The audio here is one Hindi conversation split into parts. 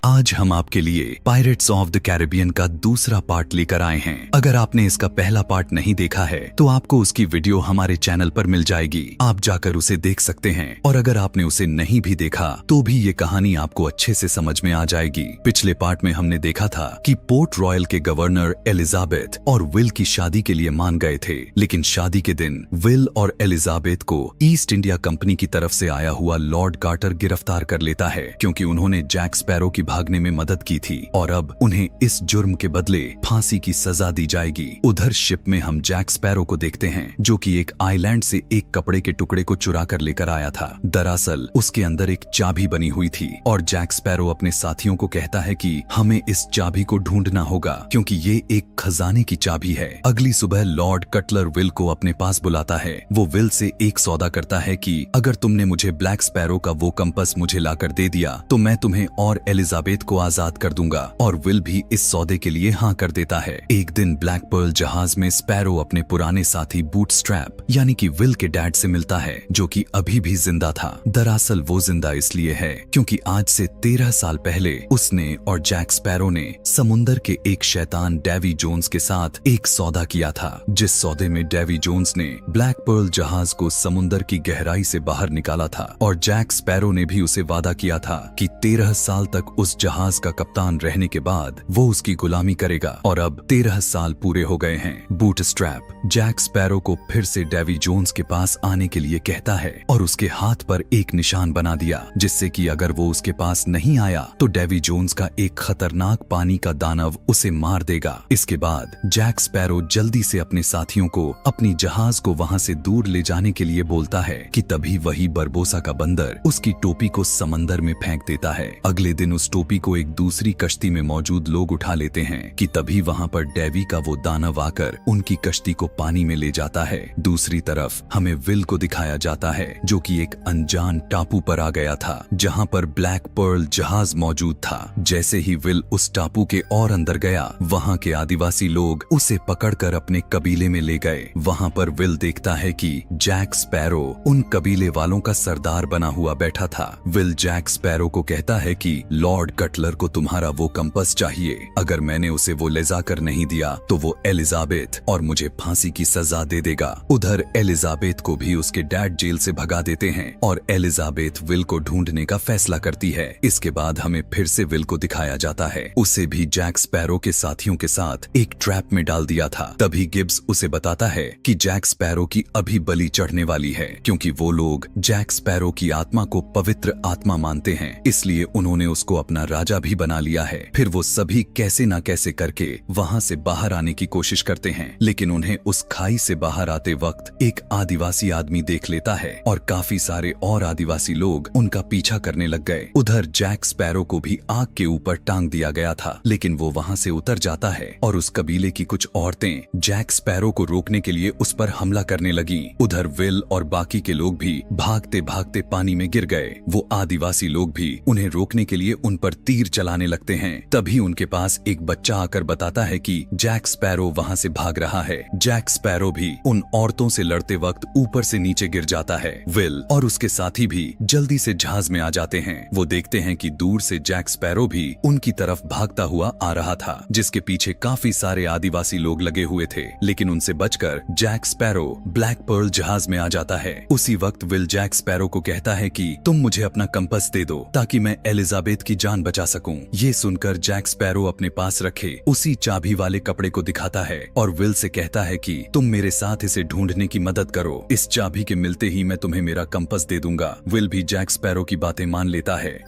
आज हम आपके लिए पायरेट्स ऑफ द कैरिबियन का दूसरा पार्ट लेकर आए हैं। अगर आपने इसका पहला पार्ट नहीं देखा है तो आपको उसकी वीडियो हमारे चैनल पर मिल जाएगी, आप जाकर उसे देख सकते हैं। और अगर आपने उसे नहीं भी देखा तो भी ये कहानी आपको अच्छे से समझ में आ जाएगी। पिछले पार्ट में हमने देखा था कि पोर्ट रॉयल के गवर्नर एलिजाबेथ और विल की शादी के लिए मान गए थे, लेकिन शादी के दिन विल और एलिजाबेथ को ईस्ट इंडिया कंपनी की तरफ से आया हुआ लॉर्ड कार्टर गिरफ्तार कर लेता है, क्योंकि उन्होंने जैक स्पैरो की भागने में मदद की थी और अब उन्हें इस जुर्म के बदले फांसी की सजा दी जाएगी। उधर शिप में हम जैक स्पैरो को देखते हैं, जो कि एक आइलैंड से एक कपड़े के टुकड़े को चुरा कर लेकर आया था। दरअसल उसके अंदर एक चाबी बनी हुई थी और जैक स्पैरो अपने साथियों को कहता है कि हमें इस चाबी को ढूंढना होगा, क्योंकि ये एक खजाने की चाबी है। अगली सुबह लॉर्ड कटलर विल को अपने पास बुलाता है। वो विल से एक सौदा करता है कि अगर तुमने मुझे ब्लैक स्पैरो का वो कंपास मुझे लाकर दे दिया तो मैं तुम्हें और एलिजाबेथ को आजाद कर दूंगा, और विल भी इस सौदे के लिए हाँ कर देता है। एक दिन ब्लैक पर्ल जहाज में स्पैरो अपने पुराने साथी बूटस्ट्रैप यानी कि विल के डैड से मिलता है, जो कि अभी भी जिंदा था। दरअसल वो जिंदा इसलिए है क्योंकि आज से 13 साल पहले उसने और जैक स्पैरो ने समुंदर के एक शैतान डेवी जोन्स के साथ एक सौदा किया था, जिस सौदे में डेवी जोन्स ने ब्लैक पर्ल जहाज को समुंदर की गहराई से बाहर निकाला था और जैक स्पैरो ने भी उसे वादा किया था कि 13 साल तक उस जहाज का कप्तान रहने के बाद वो उसकी गुलामी करेगा। और अब 13 साल पूरे हो गए हैं। बूटस्ट्रैप जैक स्पैरो को फिर से डेवी जोन्स के पास आने के लिए कहता है और उसके हाथ पर एक निशान बना दिया, जिससे कि अगर वो उसके पास नहीं आया तो डेवी जोन्स का एक खतरनाक पानी का दानव उसे मार देगा। इसके बाद जैक स्पैरो जल्दी से अपने साथियों को अपनी जहाज को वहां से दूर ले जाने के लिए बोलता है कि तभी वही बरबोसा का बंदर उसकी टोपी को समंदर में फेंक देता है। अगले दिन उस टोपी को एक दूसरी कश्ती में मौजूद लोग उठा लेते हैं कि तभी वहां पर डेवी का वो दानव आकर उनकी कश्ती को पानी में ले जाता है। दूसरी तरफ हमें विल को दिखाया जाता है, जो कि एक अनजान टापू पर आ गया था जहां पर ब्लैक पर्ल जहाज मौजूद था। जैसे ही विल उस टापू के और अंदर गया, वहां के आदिवासी लोग उसे पकड़कर अपने कबीले में ले गए। वहां पर विल देखता है कि जैक स्पैरो उन कबीले वालों का सरदार बना हुआ बैठा था। विल जैक स्पैरो को कहता है कि लॉर्ड कटलर को तुम्हारा वो कंपास चाहिए, अगर मैंने उसे वो ले जाकर नहीं दिया तो वो एलिजाबेथ और मुझे फांसी की सजा दे देगा। उधर एलिजाबेथ को भी उसके डैड जेल से भगा देते हैं और एलिजाबेथ विल को ढूंढने का फैसला करती है। इसके बाद हमें फिर से विल को दिखाया जाता है। उसे भी जैक स्पैरो के साथियों के साथ एक ट्रैप में डाल दिया था। तभी गिब्स उसे बताता है कि जैक स्पैरो की अभी बलि चढ़ने वाली है, क्योंकि वो लोग जैक स्पैरो की आत्मा को पवित्र आत्मा मानते हैं, इसलिए उन्होंने उसको अपना राजा भी बना लिया है। फिर वो सभी कैसे न कैसे करके वहां से बाहर आने की कोशिश करते हैं, लेकिन उन्हें उस खाई से बाहर आते वक्त एक आदिवासी आदमी देख लेता है और काफी सारे और आदिवासी लोग उनका पीछा करने लग गए। उधर जैक स्पैरो को भी आग के ऊपर टांग दिया गया था, लेकिन वो वहां से उतर जाता है और उस कबीले की कुछ औरतें जैक स्पैरो को रोकने के लिए उस पर हमला करने लगी। उधर विल और बाकी के लोग भी भागते भागते पानी में गिर गए। वो आदिवासी लोग भी उन्हें रोकने के लिए उन पर तीर चलाने लगते हैं। तभी उनके पास एक बच्चा आकर बताता है कि जैक स्पैरो वहां से भाग रहा है। जैक स्पैरो भी उन औरतों से लड़ते वक्त ऊपर से नीचे गिर जाता है। विल और उसके साथी भी जल्दी से जहाज में आ जाते हैं। वो देखते हैं कि दूर से जैक स्पैरो भी उनकी तरफ भागता हुआ आ रहा था, जिसके पीछे काफी सारे आदिवासी लोग लगे हुए थे, लेकिन उनसे बचकर जैक स्पैरो ब्लैक पर्ल जहाज में आ जाता है। उसी वक्त विल जैक स्पैरो को कहता है कि तुम मुझे अपना कंपास दे दो ताकि मैं एलिजाबेथ की जान बचा सकूं। ये सुनकर जैक स्पैरो अपने पास रखे उसी चाबी वाले कपड़े को दिखाता है और विल से कहता है कि तुम मेरे साथ इसे ढूंढने की मदद करो, इस चाबी के मिलते ही मैं तुम्हें मेरा कंपास दे दूंगा। विल भी जैक स्पैरो की बातें मान लेता है।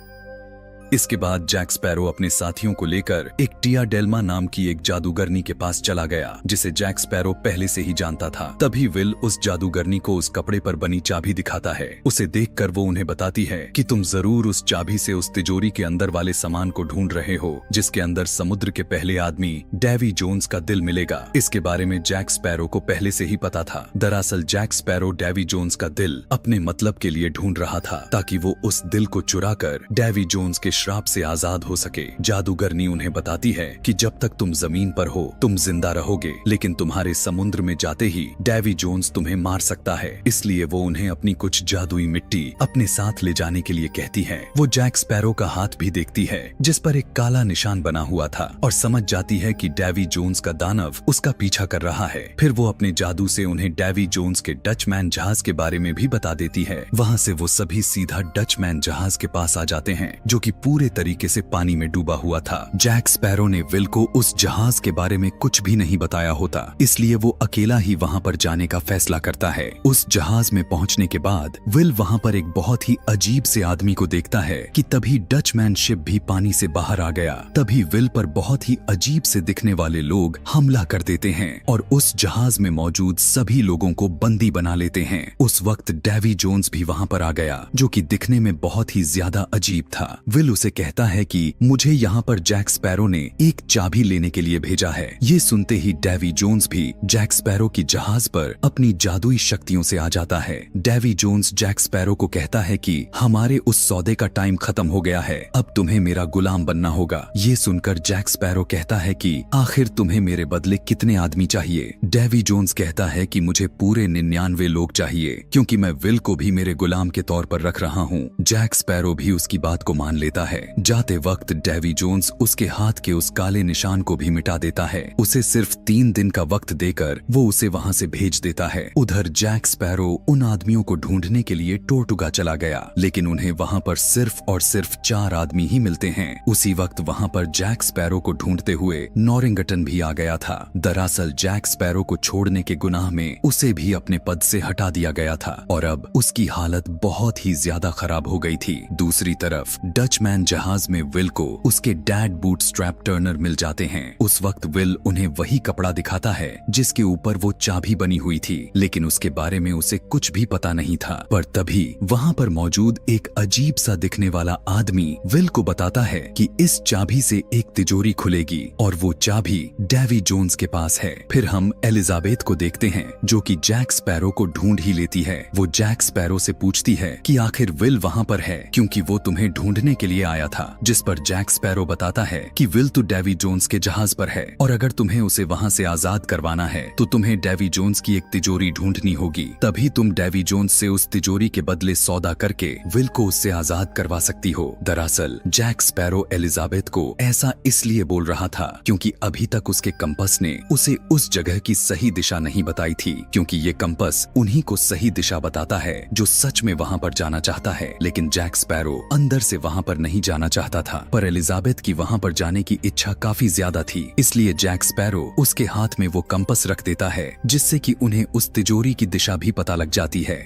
इसके बाद जैक स्पैरो अपने साथियों को लेकर एक टिया डेल्मा नाम की एक जादूगरनी के पास चला गया, जिसे जैक स्पैरो पहले से ही जानता था। तभी विल उस जादूगरनी को उस कपड़े पर बनी चाबी दिखाता है। उसे देखकर वो उन्हें बताती है कि तुम जरूर उस चाबी से उस तिजोरी के अंदर वाले सामान को ढूंढ रहे हो, जिसके अंदर समुद्र के पहले आदमी डेवी जोन्स का दिल मिलेगा। इसके बारे में जैक स्पैरो को पहले से ही पता था। दरअसल जैक स्पैरो डेवी जोन्स का दिल अपने मतलब के लिए ढूंढ रहा था, ताकि वो उस दिल को चुरा कर डेवी जोन्स के श्राप से आजाद हो सके। जादूगरनी उन्हें बताती है कि जब तक तुम जमीन पर हो तुम जिंदा रहोगे, लेकिन तुम्हारे समुद्र में जाते ही डेवी जोन्स तुम्हें मार सकता है। इसलिए वो उन्हें अपनी कुछ जादुई मिट्टी अपने साथ ले जाने के लिए कहती है। वो जैक स्पैरो का हाथ भी देखती है जिस पर एक काला निशान बना हुआ था और समझ जाती है कि डेवी जोन्स का दानव उसका पीछा कर रहा है। फिर वो अपने जादू से उन्हें डेवी जोन्स के डचमैन जहाज के बारे में भी बता देती है। वहाँ से वो सभी सीधा डचमैन जहाज के पास आ जाते हैं जो कि पूरे तरीके से पानी में डूबा हुआ था। जैक स्पैरो ने विल को उस जहाज के बारे में कुछ भी नहीं बताया होता, इसलिए वो अकेला ही वहाँ पर जाने का फैसला करता है। उस जहाज में पहुँचने के बाद विल वहाँ पर एक बहुत ही अजीब से आदमी को देखता है कि तभी डचमैन शिप भी पानी से बाहर आ गया। तभी विल पर बहुत ही अजीब से दिखने वाले लोग हमला कर देते हैं और उस जहाज में मौजूद सभी लोगों को बंदी बना लेते हैं। उस वक्त डेवी जोन्स भी वहाँ पर आ गया जो कि दिखने में बहुत ही ज्यादा अजीब था। विल उसे कहता है कि मुझे यहाँ पर जैक स्पैरो ने एक चाबी लेने के लिए भेजा है। ये सुनते ही डेवी जोन्स भी जैक स्पैरो की जहाज पर अपनी जादुई शक्तियों से आ जाता है। डेवी जोन्स जैक स्पैरो को कहता है कि हमारे उस सौदे का टाइम खत्म हो गया है, अब तुम्हें मेरा गुलाम बनना होगा। ये सुनकर जैक स्पैरो कहता है कि आखिर तुम्हें मेरे बदले कितने आदमी चाहिए। डेवी जोन्स कहता है कि मुझे पूरे 99 लोग चाहिए क्योंकि मैं विल को भी मेरे गुलाम के तौर पर रख रहा हूँ। जैक स्पैरो भी उसकी बात को मान लेता है। जाते वक्त डेवी जोन्स उसके हाथ के उस काले निशान को भी मिटा देता है। उसे सिर्फ 3 दिन का वक्त देकर वो उसे वहाँ से भेज देता है। उधर जैक स्पैरो उन आदमियों को ढूंढने के लिए टोर्टुगा चला गया, लेकिन उन्हें वहाँ पर सिर्फ और सिर्फ 4 आदमी ही मिलते हैं। उसी वक्त वहाँ पर जैक स्पैरो को ढूंढते हुए नॉरिंगटन भी आ गया था। दरअसल जैक स्पैरो को छोड़ने के गुनाह में उसे भी अपने पद से हटा दिया गया था और अब उसकी हालत बहुत ही ज्यादा खराब हो गई थी। दूसरी तरफ डचमैन जहाज में विल को उसके डैड बूटस्ट्रैप टर्नर मिल जाते हैं। उस वक्त विल उन्हें वही कपड़ा दिखाता है जिसके ऊपर वो चाबी बनी हुई थी, लेकिन उसके बारे में उसे कुछ भी पता नहीं था। पर तभी वहाँ पर मौजूद एक अजीब सा दिखने वाला आदमी विल को बताता है कि इस चाबी से एक तिजोरी खुलेगी और वो चाबी डेवी जोन्स के पास है। फिर हम एलिजाबेथ को देखते हैं जो कि जैक स्पैरो को ढूंढ ही लेती है। वो जैक स्पैरो से पूछती है कि आखिर विल वहाँ पर है क्योंकि वो तुम्हें ढूंढने के लिए आया था, जिस पर जैक स्पैरो बताता है कि विल तो डेवी जोन्स के जहाज पर है और अगर तुम्हें उसे वहाँ से आजाद करवाना है तो तुम्हें डेवी जोन्स की एक तिजोरी ढूंढनी होगी, तभी तुम डेवी जोन्स से उस तिजोरी के बदले सौदा करके विल को उससे आजाद करवा सकती हो। दरअसल जैक स्पैरो एलिजाबेथ को ऐसा इसलिए बोल रहा था क्योंकि अभी तक उसके कंपस ने उसे उस जगह की सही दिशा नहीं बताई थी, क्योंकि ये कंपस उन्हीं को सही दिशा बताता है जो सच में वहाँ पर जाना चाहता है। लेकिन जैक स्पैरो अंदर से वहाँ पर नहीं जाना चाहता था, पर एलिजाबेथ की वहाँ पर जाने की इच्छा काफी ज्यादा थी, इसलिए जैक स्पैरो उसके हाथ में वो कंपस रख देता है जिससे कि उन्हें उस तिजोरी की दिशा भी पता लग जाती है।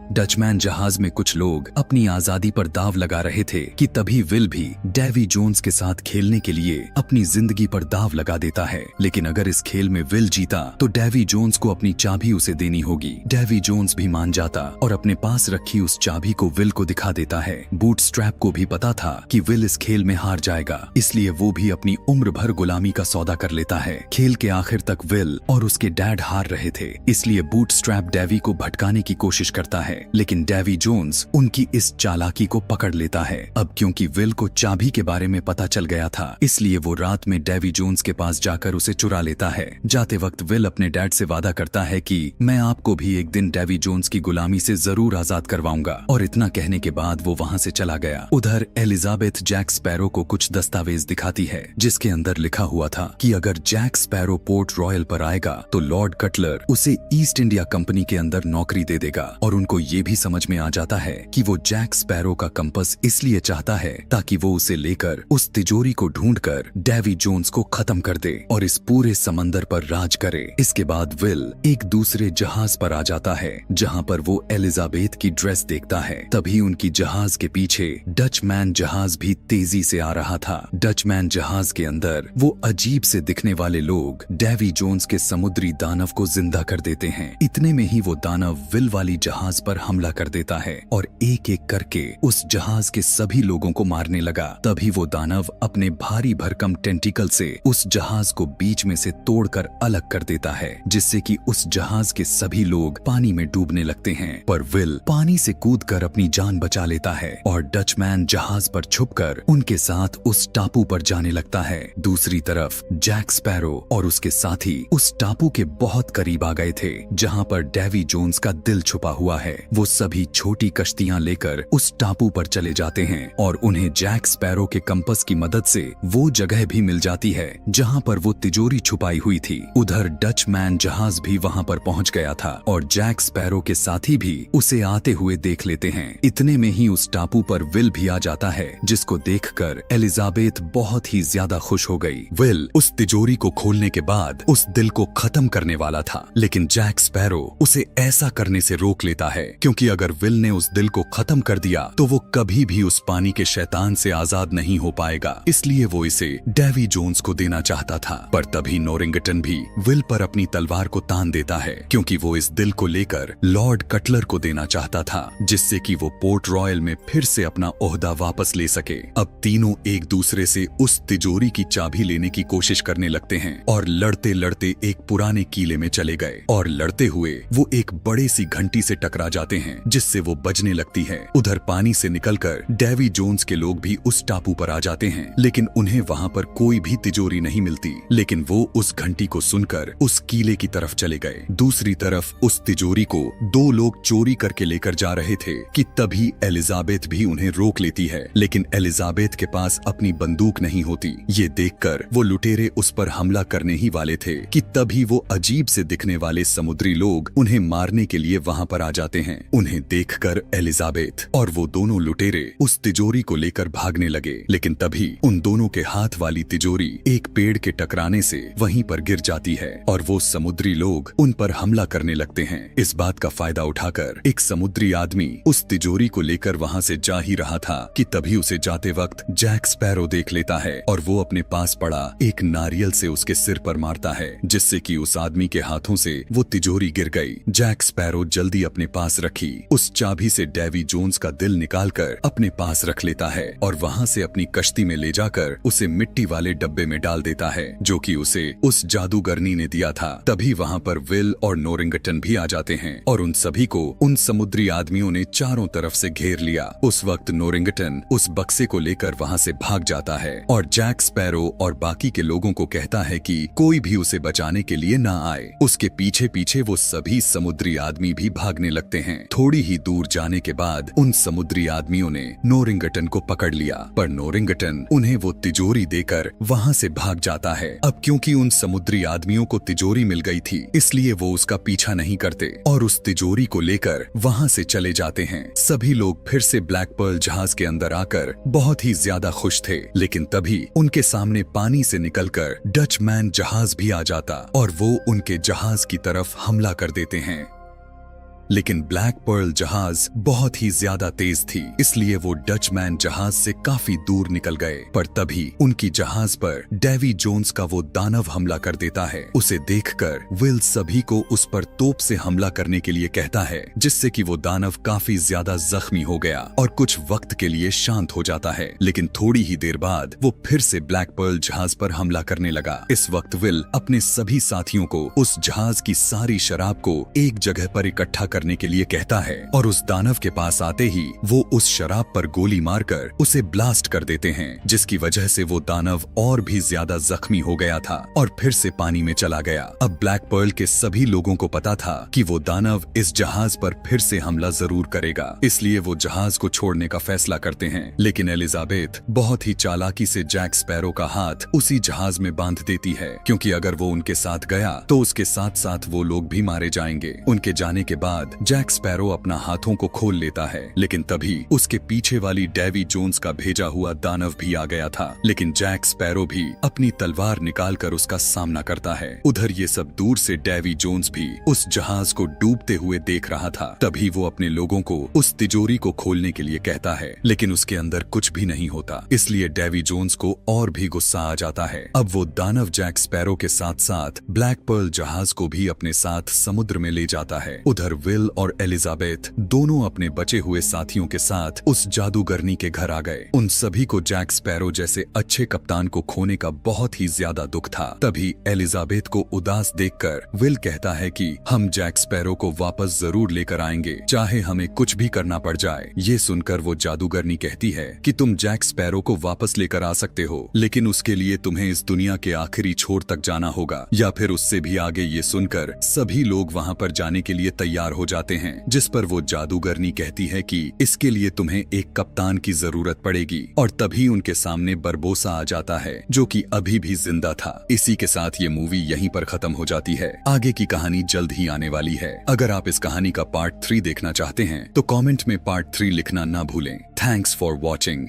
डचमैन जहाज में कुछ लोग अपनी आजादी पर दाव लगा रहे थे कि तभी विल भी डेवी जोन्स के साथ खेलने के लिए अपनी जिंदगी पर दाव लगा देता है। लेकिन अगर इस खेल में विल जीता तो डेवी जोन्स को अपनी चाबी उसे देनी होगी। डेवी जोन्स भी मान जाता और अपने पास रखी उस चाबी को विल को दिखा देता है। बूटस्ट्रैप को भी पता था कि विल इस खेल में हार जाएगा, इसलिए वो भी अपनी उम्र भर गुलामी का सौदा कर लेता है। खेल के आखिर तक विल और उसके डैड हार रहे थे, इसलिए बूटस्ट्रैप डेवी को भटकाने की कोशिश करता है, लेकिन डेवी जोन्स उनकी इस चालाकी को पकड़ लेता है। अब क्योंकि विल को चाबी के बारे में पता चल गया था, इसलिए वो रात में डेवी जोन्स के पास जाकर उसे चुरा लेता है। जाते वक्त विल अपने डैड से वादा करता है कि मैं आपको भी एक दिन डेवी जोन्स की गुलामी से जरूर आजाद करवाऊंगा, और इतना कहने के बाद वो वहाँ से चला गया। उधर एलिजाबेथ जैक स्पैरो को कुछ दस्तावेज दिखाती है जिसके अंदर लिखा हुआ था कि अगर जैक स्पैरो पोर्ट रॉयल पर आएगा तो लॉर्ड कटलर उसे ईस्ट इंडिया कंपनी के अंदर नौकरी दे देगा। और उनको ये भी समझ में आ जाता है कि वो जैक स्पैरो का कंपस इसलिए चाहता है ताकि वो उसे लेकर उस तिजोरी को ढूंढकर डेवी जोन्स को खत्म कर दे और इस पूरे समंदर पर राज करे। इसके बाद विल एक दूसरे जहाज पर आ जाता है जहां पर वो एलिजाबेथ की ड्रेस देखता है। तभी उनकी जहाज के पीछे डचमैन जहाज भी तेजी से आ रहा था। डचमैन जहाज के अंदर वो अजीब से दिखने वाले लोग डेवी जोन्स के समुद्री दानव को जिंदा कर देते हैं। इतने में ही वो दानव विल वाली जहाज पर पर हमला कर देता है और एक एक करके उस जहाज के सभी लोगों को मारने लगा। तभी वो दानव अपने भारी भरकम टेंटिकल से उस जहाज को बीच में से तोड़कर अलग कर देता है, जिससे कि उस जहाज के सभी लोग पानी में डूबने लगते हैं। पर विल पानी से कूदकर अपनी जान बचा लेता है और डचमैन जहाज पर छुपकर उनके साथ उस टापू पर जाने लगता है। दूसरी तरफ जैक स्पैरो और उसके साथी उस टापू के बहुत करीब आ गए थे जहां पर डेवी जोन्स का दिल छुपा हुआ है। वो सभी छोटी कश्तियां लेकर उस टापू पर चले जाते हैं और उन्हें जैक स्पैरो के कंपस की मदद से वो जगह भी मिल जाती है जहां पर वो तिजोरी छुपाई हुई थी। उधर डचमैन जहाज भी वहां पर पहुंच गया था और जैक स्पैरो के साथी भी उसे आते हुए देख लेते हैं। इतने में ही उस टापू पर विल भी आ जाता है, जिसको देखकर एलिजाबेथ बहुत ही ज्यादा खुश हो गई। विल उस तिजोरी को खोलने के बाद उस दिल को खत्म करने वाला था, लेकिन जैक स्पैरो उसे ऐसा करने से रोक लेता है, क्योंकि अगर विल ने उस दिल को खत्म कर दिया तो वो कभी भी उस पानी के शैतान से आजाद नहीं हो पाएगा। इसलिए वो इसे डेवी जोन्स को देना चाहता था। पर तभी नोरिंगटन भी विल पर अपनी तलवार को तान देता है, क्योंकि वो इस दिल को लेकर लॉर्ड कटलर को देना चाहता था, जिससे कि वो पोर्ट रॉयल में फिर से अपना ओहदा वापस ले सके। अब तीनों एक दूसरे से उस तिजोरी की चाबी लेने की कोशिश करने लगते हैं और लड़ते लड़ते एक पुराने किले में चले गए और लड़ते हुए वो एक बड़े सी घंटी से टकरा जाते हैं, जिससे वो बजने लगती है। उधर पानी से निकलकर डेवी जोन्स के लोग भी उस टापू पर आ जाते हैं, लेकिन उन्हें वहां पर कोई भी तिजोरी नहीं मिलती। लेकिन वो उस घंटी को सुनकर उस किले की तरफ चले गए। दूसरी तरफ उस तिजोरी को दो लोग चोरी करके लेकर जा रहे थे कि तभी एलिजाबेथ भी उन्हें रोक लेती है, लेकिन एलिजाबेथ के पास अपनी बंदूक नहीं होती। ये देखकर वो लुटेरे उस पर हमला करने ही वाले थे कि तभी वो अजीब से दिखने वाले समुद्री लोग उन्हें मारने के लिए वहां पर आ जाते हैं। उन्हें देखकर एलिजाबेथ और वो दोनों लुटेरे उस तिजोरी को लेकर भागने लगे, लेकिन तभी उन दोनों के हाथ वाली तिजोरी एक पेड़ के टकराने से वहीं पर गिर जाती है और वो समुद्री लोग उन पर हमला करने लगते हैं। इस बात का फायदा उठाकर एक समुद्री आदमी उस तिजोरी को लेकर वहां से जा ही रहा था कि तभी उसे जाते वक्त जैक स्पैरो देख लेता है और वो अपने पास पड़ा एक नारियल से उसके सिर पर मारता है, जिससे कि उस आदमी के हाथों से वो तिजोरी गिर गई। जैक स्पैरो जल्दी अपने पास रखी उस चाबी से डेवी जोन्स का दिल निकालकर अपने पास रख लेता है और वहां से अपनी कश्ती में ले जाकर उसे मिट्टी वाले डब्बे में डाल देता है, जो कि उसे उस जादूगरनी ने दिया था। तभी वहां पर विल और नोरिंगटन भी आ जाते हैं और उन सभी को उन समुद्री आदमियों ने चारों तरफ से घेर लिया। उस वक्त नोरिंगटन उस बक्से को लेकर वहां से भाग जाता है और जैक स्पैरो और बाकी के लोगों को कहता है कि कोई भी उसे बचाने के लिए ना आए। उसके पीछे पीछे वो सभी समुद्री आदमी भी भागने लगते हैं। थोड़ी ही दूर जाने के बाद उन समुद्री आदमियों ने नोरिंगटन को पकड़ लिया, पर नोरिंगटन उन्हें वो तिजोरी देकर वहां से भाग जाता है। अब क्योंकि उन समुद्री आदमियों को तिजोरी मिल गई थी, इसलिए वो उसका पीछा नहीं करते और उस तिजोरी को लेकर वहां से चले जाते हैं। सभी लोग फिर से ब्लैक पर्ल जहाज के अंदर आकर बहुत ही ज्यादा खुश थे, लेकिन तभी उनके सामने पानी से निकलकर डचमैन जहाज भी आ जाता और वो उनके जहाज की तरफ हमला कर देते हैं। लेकिन ब्लैक पर्ल जहाज बहुत ही ज्यादा तेज थी, इसलिए वो डचमैन जहाज से काफी दूर निकल गए। पर तभी उनकी जहाज पर डेवी जोन्स का वो दानव हमला कर देता है। उसे देखकर विल सभी को उस पर तोप से हमला करने के लिए कहता है, जिससे कि वो दानव काफी ज्यादा जख्मी हो गया और कुछ वक्त के लिए शांत हो जाता है। लेकिन थोड़ी ही देर बाद वो फिर से ब्लैक पर्ल जहाज पर हमला करने लगा। इस वक्त विल अपने सभी साथियों को उस जहाज की सारी शराब को एक जगह पर इकट्ठा करने के लिए कहता है और उस दानव के पास आते ही वो उस शराब पर गोली मारकर उसे ब्लास्ट कर देते हैं, जिसकी वजह से वो दानव और भी ज्यादा जख्मी हो गया था और फिर से पानी में चला गया। अब ब्लैक पर्ल के सभी लोगों को पता था कि वो दानव इस जहाज पर फिर से हमला जरूर करेगा, इसलिए वो जहाज को छोड़ने का फैसला करते हैं। लेकिन एलिजाबेथ बहुत ही चालाकी से जैक स्पैरो का हाथ उसी जहाज में बांध देती है, क्योंकि अगर वो उनके साथ गया तो उसके साथ साथ वो लोग भी मारे जाएंगे। उनके जाने के बाद जैक स्पैरो अपना हाथों को खोल लेता है, लेकिन तभी उसके पीछे वाली डेवी जोन्स का भेजा हुआ दानव भी आ गया था। लेकिन जैक स्पैरो भी अपनी तलवार निकालकर उसका सामना करता है। उधर ये सब दूर से डेवी जोन्स भी उस जहाज को डूबते हुए देख रहा था। तभी वो अपने लोगों को उस तिजोरी को खोलने के लिए कहता है, लेकिन उसके अंदर कुछ भी नहीं होता, इसलिए डेवी जोन्स को और भी गुस्सा आ जाता है। अब वो दानव जैक स्पैरो के साथ साथ ब्लैक पर्ल जहाज को भी अपने साथ समुद्र में ले जाता है। उधर विल विल और एलिजाबेथ दोनों अपने बचे हुए साथियों के साथ उस जादूगरनी के घर आ गए। उन सभी को जैक स्पैरो जैसे अच्छे कप्तान को खोने का बहुत ही ज्यादा दुख था। तभी एलिजाबेथ को उदास देखकर विल कहता है कि हम जैक स्पैरो को वापस जरूर लेकर आएंगे, चाहे हमें कुछ भी करना पड़ जाए। ये सुनकर वो जादूगरनी कहती है कि तुम जैक स्पैरो को वापस लेकर आ सकते हो, लेकिन उसके लिए तुम्हें इस दुनिया के आखिरी छोर तक जाना होगा या फिर उससे भी आगे। ये सुनकर सभी लोग वहाँ पर जाने के लिए तैयार हो जाते हैं, जिस पर वो जादूगरनी कहती है कि इसके लिए तुम्हें एक कप्तान की जरूरत पड़ेगी। और तभी उनके सामने बरबोसा आ जाता है, जो कि अभी भी जिंदा था। इसी के साथ ये मूवी यहीं पर खत्म हो जाती है। आगे की कहानी जल्द ही आने वाली है। अगर आप इस कहानी का पार्ट 3 देखना चाहते हैं तो कमेंट में पार्ट 3 लिखना ना भूलें। Thanks for watching.